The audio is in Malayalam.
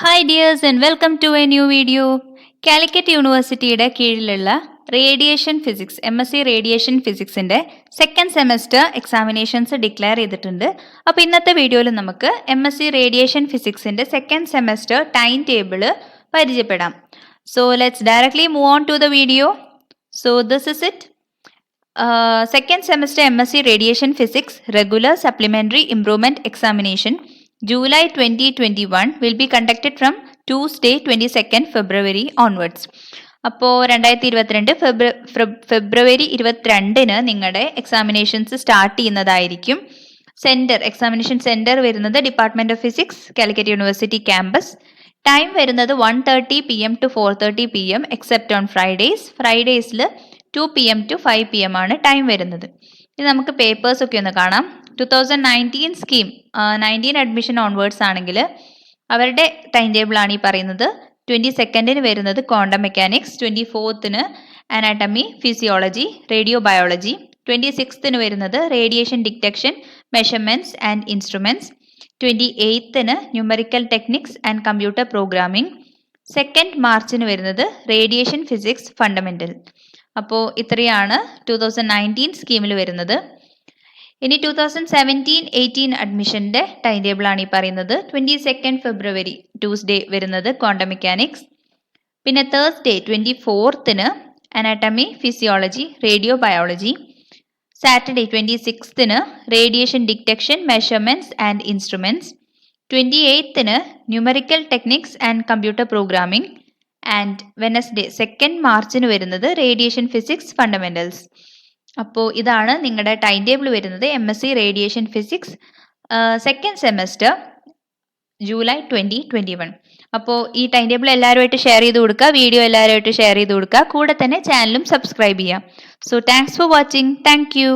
Hi dears and welcome to a new video. Calicut യൂണിവേഴ്സിറ്റിയുടെ കീഴിലുള്ള റേഡിയേഷൻ ഫിസിക്സ് MSc റേഡിയേഷൻ ഫിസിക്സിൻ്റെ സെക്കൻഡ് സെമസ്റ്റർ എക്സാമിനേഷൻസ് ഡിക്ലെയർ ചെയ്തിട്ടുണ്ട്. അപ്പോൾ ഇന്നത്തെ വീഡിയോയിൽ നമുക്ക് MSc റേഡിയേഷൻ ഫിസിക്സിൻ്റെ സെക്കൻഡ് സെമസ്റ്റർ ടൈം ടേബിൾ പരിചയപ്പെടാം. So let's directly move on to the video. So this is it. Second semester MSc radiation physics regular supplementary improvement examination July 2021 will be conducted from Tuesday 22nd February onwards. അപ്പോൾ 2022 ഫെബ്രുവരി 22 നിങ്ങളുടെ എക്സാമിനേഷൻസ് സ്റ്റാർട്ട് ചെയ്യുന്നതായിരിക്കും. എക്സാമിനേഷൻ സെൻറ്റർ വരുന്നത് department of physics Calicut university campus. Time വരുന്നത് 1:30 PM to 4:30 PM except on ഫ്രൈഡേസിൽ 2 PM to 5 PM ആണ് ടൈം വരുന്നത്. ഇത് നമുക്ക് പേപ്പേഴ്സ് ഒക്കെ ഒന്ന് കാണാം. 2019 സ്കീം 19 അഡ്മിഷൻ ഓൺവേർഡ്സ് ആണെങ്കിൽ അവരുടെ ടൈം ടേബിളാണ് ഈ പറയുന്നത്. 22nd വരുന്നത് quantum mechanics, 24th anatomy, physiology, radio biology, 26th വരുന്നത് radiation detection, measurements and instruments, 28th numerical techniques and computer programming, 2nd മാർച്ചിന് വരുന്നത് റേഡിയേഷൻ ഫിസിക്സ് ഫണ്ടമെൻ്റൽ. അപ്പോൾ ഇത്രയാണ് 2019 സ്കീമിൽ വരുന്നത്. ഇനി 2017-18 അഡ്മിഷൻ്റെ ടൈം ടേബിളാണ് ഈ പറയുന്നത്. 22nd ഫെബ്രുവരി ട്യൂസ്ഡേ വരുന്നത് ക്വാണ്ടം മെക്കാനിക്സ്, പിന്നെ Thursday 24th anatomy, physiology, radio biology, Saturday 26th radiation detection, measurements and instruments, 28th numerical techniques and computer programming, and Wednesday 2nd മാർച്ചിന് വരുന്നത് റേഡിയേഷൻ ഫിസിക്സ് ഫണ്ടമെൻ്റൽസ്. അപ്പോൾ ഇതാണ് നിങ്ങളുടെ ടൈം ടേബിൾ വരുന്നത്. MSc radiation physics second semester July 2021. അപ്പോൾ ഈ ടൈം ടേബിൾ എല്ലാവരുമായിട്ട് ഷെയർ ചെയ്ത് കൊടുക്കുക, വീഡിയോ എല്ലാവരുമായിട്ട് ഷെയർ ചെയ്ത് കൊടുക്കുക, കൂടെ തന്നെ ചാനലും സബ്സ്ക്രൈബ് ചെയ്യാം. So thanks for watching. Thank you.